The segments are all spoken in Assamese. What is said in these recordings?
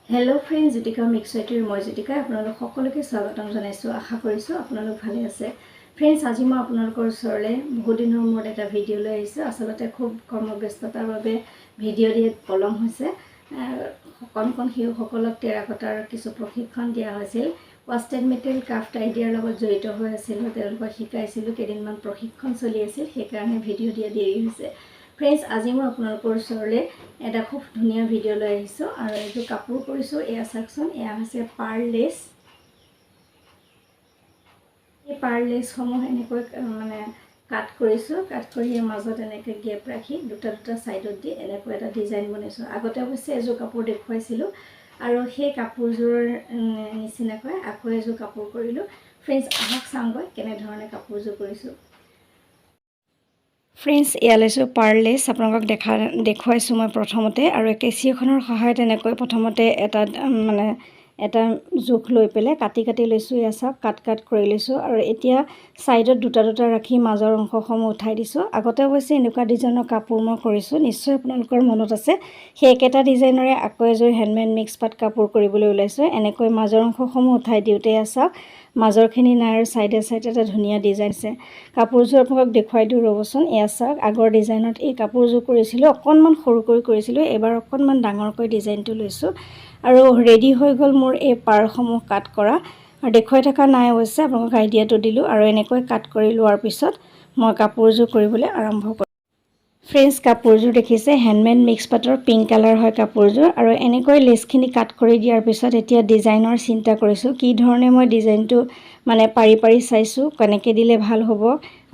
হেল্ল' ফ্ৰেণ্ড, জ্যোতিকা মিক্সাইটিৰ মই জ্যোতিকা আপোনালোক সকলোকে স্বাগতম জনাইছোঁ। আশা কৰিছোঁ আপোনালোক ভালে আছে। ফ্ৰেণ্ডছ, আজি মই আপোনালোকৰ ওচৰলৈ বহুত দিনৰ মূৰত এটা ভিডিঅ' লৈ আহিছোঁ। আচলতে খুব কৰ্মব্যস্ততাৰ বাবে ভিডিঅ' দিয়াত পলম হৈছে। কণ শিশুসকলক টেৰাকটাৰ কিছু প্ৰশিক্ষণ দিয়া হৈছিল। ৱাষ্টেড মেটেল ক্ৰাফ্ট আইডিয়াৰ লগত জড়িত হৈ আছিলোঁ, তেওঁলোকক শিকাইছিলোঁ। কেইদিনমান প্ৰশিক্ষণ চলি আছিল, সেইকাৰণে ভিডিঅ' দিয়া দেৰি হৈছে। ফ্ৰেণ্ডছ, আজি মই আপোনালোকৰ ওচৰলৈ এটা খুব ধুনীয়া ভিডিঅ' লৈ আহিছোঁ আৰু এইটো কাপোৰ কৰিছোঁ। এয়া চাওকচোন, এয়া হৈছে পাৰ্ল লেছ। এই পাৰ্ল লেছসমূহ এনেকৈ কাট কৰিছোঁ। কাট কৰি ইয়াৰ মাজত এনেকৈ গেপ ৰাখি দুটা ছাইডত দি এনেকৈ এটা ডিজাইন বনাইছোঁ। আগতে অৱশ্যে এযোৰ কাপোৰ দেখুৱাইছিলোঁ আৰু সেই কাপোৰযোৰৰ নিচিনাকৈ আকৌ এযোৰ কাপোৰ কৰিলোঁ। ফ্ৰেণ্ডছ, আহক চাওঁগৈ কেনেধৰণে কাপোৰযোৰ কৰিছোঁ। ফ্ৰেণ্ডছ, এয়া লৈছোঁ পাৰ্ল লেছ। আপোনালোকক দেখুৱাইছোঁ মই প্ৰথমতে, আৰু কেঁচি এখনৰ সহায়ত এনেকৈ প্ৰথমতে এটা জোখ লৈ পেলাই কাটি লৈছোঁ। এয়া চাওক, কাট কৰি লৈছোঁ আৰু এতিয়া ছাইডত দুটা ৰাখি মাজৰ অংশসমূহ উঠাই দিছোঁ। আগতে অৱশ্যে এনেকুৱা ডিজাইনৰ কাপোৰ মই কৰিছোঁ, নিশ্চয় আপোনালোকৰ মনত আছে। সেই একেটা ডিজাইনৰে আকৌ এযোৰ হেণ্ডমেড মিক্স পাট কাপোৰ কৰিবলৈ ওলাইছোঁ। এনেকৈ মাজৰ অংশসমূহ উঠাই দিওঁতে এয়া চাওক, মাজৰখিনি নাই আৰু ছাইডে এটা ধুনীয়া ডিজাইন আছে। কাপোৰযোৰ আপোনালোকক দেখুৱাই দিওঁ ৰ'বচোন। এয়া চাওক, আগৰ ডিজাইনত এই কাপোৰযোৰ কৰিছিলোঁ, অকণমান সৰুকৈ কৰিছিলোঁ। এইবাৰ অকণমান ডাঙৰকৈ ডিজাইনটো লৈছোঁ আৰু ৰেডি হৈ গ'ল মোৰ এই পাৰ্লসমূহ কাট কৰা। আৰু দেখুৱাই থকা নাই অৱশ্যে, আপোনালোকক আইডিয়াটো দিলোঁ। আৰু এনেকৈ কাট কৰি লোৱাৰ পিছত মই কাপোৰযোৰ কৰিবলৈ আৰম্ভ কৰিম। ফ্ৰেণ্ডছ, কাপোৰযোৰ দেখিছে, হেণ্ডমেড মিক্স পাটৰ পিংক কালাৰ হয় কাপোৰযোৰ। আৰু এনেকৈ লেছখিনি কাট কৰি দিয়াৰ পিছত এতিয়া ডিজাইনৰ চিন্তা কৰিছোঁ। কি ধৰণে মই ডিজাইনটো পাৰি চাইছোঁ, কেনেকৈ দিলে ভাল হ'ব।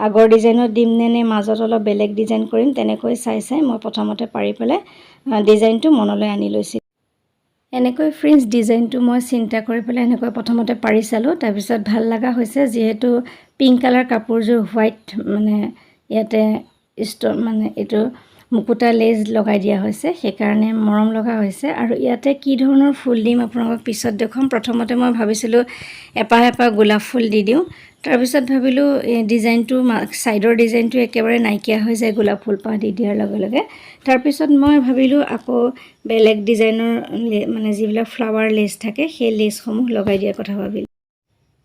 আগৰ ডিজাইনত দিম নে মাজত অলপ বেলেগ ডিজাইন কৰিম, তেনেকৈ চাই মই প্ৰথমতে পাৰি পেলাই ডিজাইনটো মনলৈ আনি লৈছিলোঁ। এনেকৈ ফ্ৰেণ্ডছ, ডিজাইনটো মই চিন্তা কৰি পেলাই এনেকৈ প্ৰথমতে পাৰি চালোঁ। তাৰপিছত ভাল লগা হৈছে, যিহেতু পিংক কালাৰ কাপোৰযোৰ হোৱাইট ইয়াতে এইটো মুকুতা লেজ লগাই দিয়া হৈছে, সেইকাৰণে মৰম লগা হৈছে। আৰু ইয়াতে কি ধৰণৰ ফুল দিম আপোনালোকক পিছত দেখুৱাম। প্ৰথমতে মই ভাবিছিলোঁ এপাহ গোলাপ ফুল দি দিওঁ। তাৰপিছত ভাবিলোঁ এই ডিজাইনটো ছাইডৰ ডিজাইনটো একেবাৰে নাইকিয়া হৈ যায় গোলাপ ফুলপাহ দি দিয়াৰ লগে লগে। তাৰপিছত মই ভাবিলোঁ আকৌ বেলেগ ডিজাইনৰ যিবিলাক ফ্লাৱাৰ লেছ থাকে, সেই লেছসমূহ লগাই দিয়াৰ কথা ভাবিলোঁ।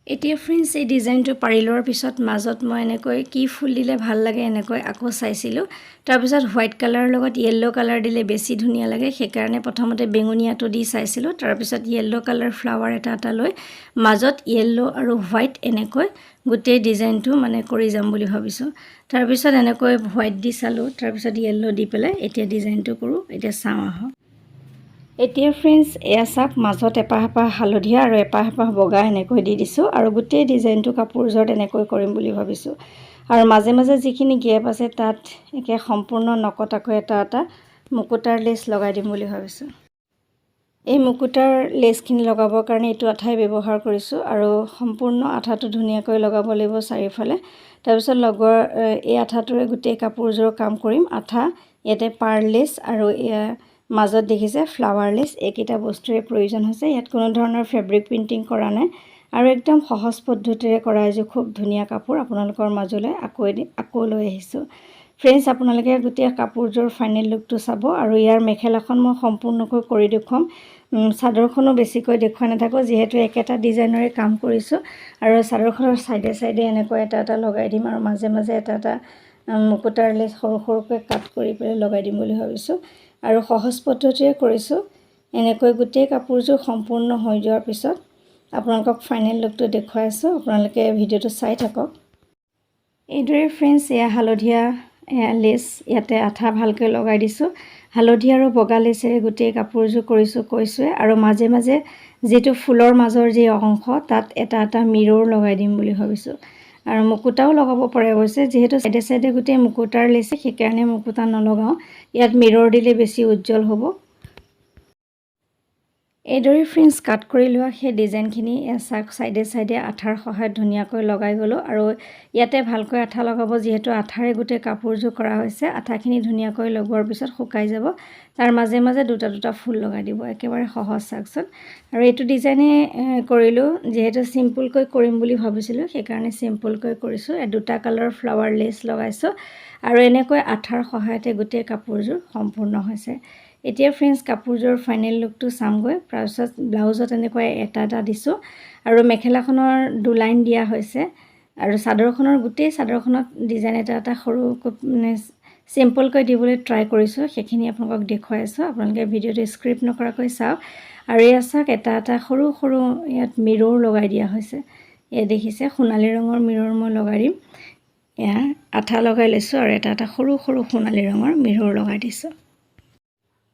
এতিয়া ফ্ৰেণ্ডছ, এই ডিজাইনটো পাৰি লোৱাৰ পিছত মাজত মই এনেকৈ কি ফুল দিলে ভাল লাগে এনেকৈ আকৌ চাইছিলোঁ। তাৰপিছত হোৱাইট কালাৰৰ লগত য়েল্ল' কালাৰ দিলে বেছি ধুনীয়া লাগে, সেইকাৰণে প্ৰথমতে বেঙুনীয়াটো দি চাইছিলোঁ। তাৰপিছত য়েল্ল' কালাৰ ফ্লাৱাৰ এটা লৈ মাজত য়েল্ল' আৰু হোৱাইট এনেকৈ গোটেই ডিজাইনটো কৰি যাম বুলি ভাবিছোঁ। তাৰপিছত এনেকৈ হোৱাইট দি চালোঁ, তাৰপিছত য়েল্ল' দি পেলাই এতিয়া ডিজাইনটো কৰোঁ। এতিয়া চাওঁ আহক। এতিয়া ফ্ৰেণ্ডছ, এয়া চাওক, মাজত এপাহ হালধীয়া আৰু এপাহ বগা এনেকৈ দি দিছোঁ। আৰু গোটেই ডিজাইনটো কাপোৰযোৰত এনেকৈ কৰিম বুলি ভাবিছোঁ। আৰু মাজে যিখিনি গেপ আছে তাত একে সম্পূৰ্ণ নকটাকৈ এটা মুকুতাৰ লেছ লগাই দিম বুলি ভাবিছোঁ। এই মুকুতাৰ লেছখিনি লগাবৰ কাৰণে এইটো আঠাই ব্যৱহাৰ কৰিছোঁ আৰু সম্পূৰ্ণ আঠাটো ধুনীয়াকৈ লগাব লাগিব চাৰিওফালে। তাৰপিছত এই আঠাটোৰে গোটেই কাপোৰযোৰৰ কাম কৰিম। আঠা, ইয়াতে পাৰ্ল লেছ আৰু মাজত দেখিছে ফ্লাৱাৰ লেছ, এইকেইটা বস্তুৰে প্ৰয়োজন হৈছে। ইয়াত কোনো ধৰণৰ ফেব্ৰিক প্ৰিণ্টিং কৰা নাই আৰু একদম সহজ পদ্ধতিৰে কৰা এযোৰ খুব ধুনীয়া কাপোৰ আপোনালোকৰ মাজলৈ আকৌ লৈ আহিছোঁ। ফ্ৰেণ্ডছ, আপোনালোকে গোটেই কাপোৰযোৰ ফাইনেল লুকটো চাব। আৰু ইয়াৰ মেখেলাখন মই সম্পূৰ্ণকৈ কৰি দেখুৱাম। চাদৰখনো বেছিকৈ দেখুৱাই নাথাকোঁ, যিহেতু একেটা ডিজাইনৰে কাম কৰিছোঁ। আৰু চাদৰখনৰ ছাইডে এনেকৈ এটা লগাই দিম আৰু মাজে এটা মুকুতাৰ লেছ সৰুকৈ কাট কৰি পেলাই লগাই দিম বুলি ভাবিছোঁ। আৰু সহজ পদ্ধতিৰে কৰিছোঁ। এনেকৈ গোটেই কাপোৰযোৰ সম্পূৰ্ণ হৈ যোৱাৰ পিছত আপোনালোকক ফাইনেল লুকটো দেখুৱাই আছোঁ। আপোনালোকে ভিডিঅ'টো চাই থাকক। এইদৰে ফ্ৰেণ্ডছ, এয়া হালধীয়া লেছ, ইয়াতে আঠা ভালকৈ লগাই দিছোঁ। হালধীয়া আৰু বগা লেছেৰে গোটেই কাপোৰযোৰ কৈছোঁৱে। আৰু মাজে যিটো ফুলৰ মাজৰ যি অংশ, তাত এটা মিৰৰ লগাই দিম বুলি ভাবিছোঁ। আৰু মুকুতাও লগাব পাৰে অৱশ্যে, যিহেতু ছাইডে গোটেই মুকুতাৰ লেছে, সেইকাৰণে মুকুতা নলগাওঁ। ইয়াত মিৰৰ দিলে বেছি উজ্জ্বল হ'ব। এইদৰে ফ্ৰেণ্ডছ, কাট কৰি লোৱা সেই ডিজাইনখিনি চাওক, ছাইডে আঠাৰ সহায়ত ধুনীয়াকৈ লগাই গ'লোঁ। আৰু ইয়াতে ভালকৈ আঠা লগাব, যিহেতু আঠাৰে গোটেই কাপোৰযোৰ কৰা হৈছে। আঠাখিনি ধুনীয়াকৈ লগোৱাৰ পিছত শুকাই যাব। তাৰ মাজে দুটা ফুল লগাই দিব, একেবাৰে সহজ। চাওকচোন। আৰু এইটো ডিজাইনে কৰিলোঁ, যিহেতু চিম্পুলকৈ কৰিম বুলি ভাবিছিলোঁ, সেইকাৰণে চিম্পুলকৈ কৰিছোঁ। দুটা কালাৰ ফ্লাৱাৰ লেছ লগাইছোঁ আৰু এনেকৈ আঠাৰ সহায়তে গোটেই কাপোৰযোৰ সম্পূৰ্ণ হৈছে। এতিয়া ফ্ৰেণ্ডছ কাপোৰযোৰ ফাইনেল লুকটো চামগৈ। তাৰপিছত ব্লাউজত এনেকৈ এটা দিছোঁ আৰু মেখেলাখনৰ 2 লাইন দিয়া হৈছে আৰু চাদৰখনৰ গোটেই চাদৰখনত ডিজাইন এটা সৰুকৈ মানে চিম্পলকৈ দিবলৈ ট্ৰাই কৰিছোঁ। সেইখিনি আপোনালোকক দেখুৱাই আছোঁ। আপোনালোকে ভিডিঅ'টো স্ক্ৰিপ্ট নকৰাকৈ চাওক। আৰু এয়া চাওক এটা সৰু সৰু ইয়াত মিৰৰ লগাই দিয়া হৈছে। এয়া দেখিছে সোণালী ৰঙৰ মিৰৰ মই লগাই দিম। এয়া আঠা লগাই লৈছোঁ আৰু এটা সৰু সৰু সোণালী ৰঙৰ মিৰৰ লগাই দিছোঁ।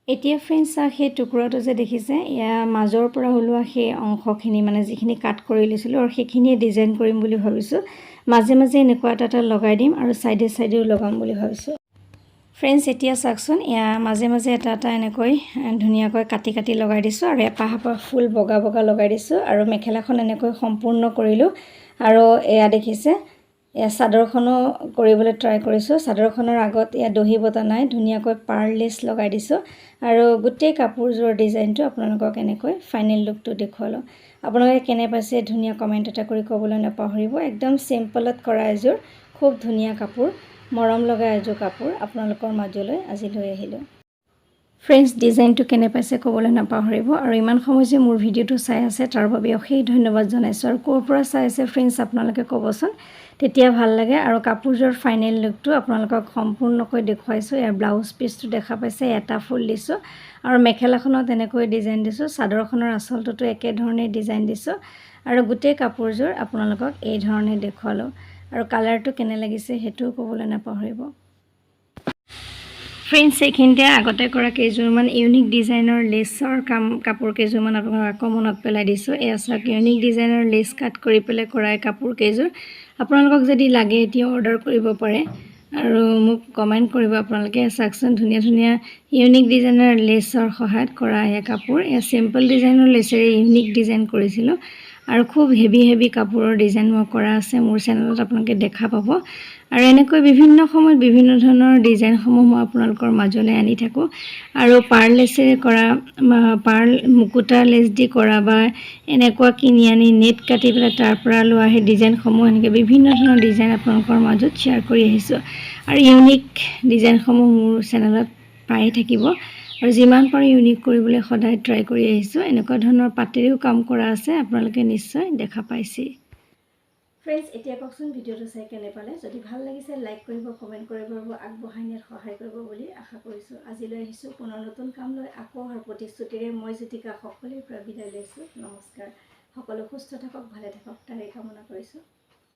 এতিয়া ফ্ৰেণ্ডছ চাওক সেই টুকুৰাটো যে দেখিছে, এয়া মাজৰ পৰা ওলোৱা সেই অংশখিনি মানে যিখিনি কাট কৰি লৈছিলোঁ আৰু সেইখিনিয়ে ডিজাইন কৰিম বুলি ভাবিছোঁ। মাজে মাজে এনেকুৱা এটা লগাই দিম আৰু চাইডেও লগাম বুলি ভাবিছোঁ। ফ্ৰেণ্ডছ এতিয়া চাওকচোন, এয়া মাজে মাজে এটা এনেকৈ ধুনীয়াকৈ কাটি লগাই দিছোঁ আৰু এপাহ ফুল বগা বগা লগাই দিছোঁ আৰু মেখেলাখন এনেকৈ সম্পূৰ্ণ কৰিলোঁ। আৰু এয়া দেখিছে, এয়া চাদৰখনো কৰিবলৈ ট্ৰাই কৰিছোঁ। চাদৰখনৰ আগত এয়া দহি বটা নাই, ধুনীয়াকৈ পাৰ্লেছ লগাই দিছোঁ আৰু গোটেই কাপোৰযোৰৰ ডিজাইনটো আপোনালোকক এনেকৈ ফাইনেল লুকটো দেখুৱালোঁ। আপোনালোকে কেনে পাইছে ধুনীয়া কমেণ্ট এটা কৰি ক'বলৈ নাপাহৰিব। একদম চিম্পলত কৰা এযোৰ খুব ধুনীয়া কাপোৰ, মৰম লগা এযোৰ কাপোৰ আপোনালোকৰ মাজলৈ আজি লৈ আহিলোঁ। ফ্ৰেণ্ডছ ডিজাইনটো কেনে পাইছে ক'বলৈ নাপাহৰিব আৰু ইমান সময় যে মোৰ ভিডিঅ'টো চাই আছে তাৰ বাবে অশেষ ধন্যবাদ জনাইছোঁ। আৰু ক'ৰ পৰা চাই আছে ফ্ৰেণ্ডছ আপোনালোকে ক'বচোন, তেতিয়া ভাল লাগে। আৰু কাপোৰযোৰ ফাইনেল লুকটো আপোনালোকক সম্পূৰ্ণকৈ দেখুৱাইছোঁ। ইয়াৰ ব্লাউজ পিচটো দেখা পাইছে, এটা ফুল দিছোঁ আৰু মেখেলাখনত এনেকৈ ডিজাইন দিছোঁ। চাদৰখনৰ আঁচলটোতো একেধৰণে ডিজাইন দিছোঁ আৰু গোটেই কাপোৰযোৰ আপোনালোকক এই ধৰণে দেখুৱালোঁ। আৰু কালাৰটো কেনে লাগিছে সেইটোও ক'বলৈ নাপাহৰিব। ফ্ৰেণ্ডছ এইখিনিতে আগতে কৰা কেইযোৰমান ইউনিক ডিজাইনৰ লেচৰ কাপোৰ কেইযোৰমান আপোনালোকক আকৌ মনত পেলাই দিছোঁ। এয়া চাওক, ইউনিক ডিজাইনৰ লেচ কাট কৰি পেলাই কৰা কাপোৰ কেইযোৰ আপোনালোকক যদি লাগে এতিয়া অৰ্ডাৰ কৰিব পাৰে আৰু মোক কমেণ্ট কৰিব আপোনালোকে। চাওকচোন ধুনীয়া ধুনীয়া ইউনিক ডিজাইনৰ লেচৰ সহায়ত কৰা এয়া কাপোৰ। এয়া চিম্পল ডিজাইনৰ লেচেৰে ইউনিক ডিজাইন কৰিছিলোঁ আৰু খুব হেভি কাপোৰৰ ডিজাইন মই কৰা আছে মোৰ চেনেলত, আপোনালোকে দেখা পাব। আৰু এনেকৈ বিভিন্ন সময়ত বিভিন্ন ধৰণৰ ডিজাইনসমূহ মই আপোনালোকৰ মাজলৈ আনি থাকোঁ। আৰু পাৰ্লেছেৰে কৰা, পাৰ্ল মুকুতা লেচ দি কৰা বা এনেকুৱা কিনি আনি নেট কাটি পেলাই তাৰ পৰা লোৱা সেই ডিজাইনসমূহ এনেকৈ বিভিন্ন ধৰণৰ ডিজাইন আপোনালোকৰ মাজত শ্বেয়াৰ কৰি আহিছোঁ। আৰু ইউনিক ডিজাইনসমূহ মোৰ চেনেলত পাই থাকিব আৰু যিমান পাৰোঁ ইউনিক কৰিবলৈ সদায় ট্ৰাই কৰি আহিছোঁ। এনেকুৱা ধৰণৰ পাতেৰেও কাম কৰা আছে, আপোনালোকে নিশ্চয় দেখা পাইছে। ফ্ৰেণ্ডছ এতিয়া কওকচোন ভিডিঅ'টো চাই কেনে পালে। যদি ভাল লাগিছে লাইক কৰিব, কমেণ্ট কৰিব আৰু আগবঢ়াই নিয়াত সহায় কৰিব বুলি আশা কৰিছোঁ। আজিলৈ আহিছোঁ পুনৰ নতুন কাম লৈ, আকৌ অহাৰ প্ৰতিশ্ৰুতিৰে মই জ্যোতিকা সকলোৰে পৰা বিদায় লৈছোঁ। নমস্কাৰ। সকলো সুস্থ থাকক, ভালে থাকক তাৰে কামনা কৰিছোঁ।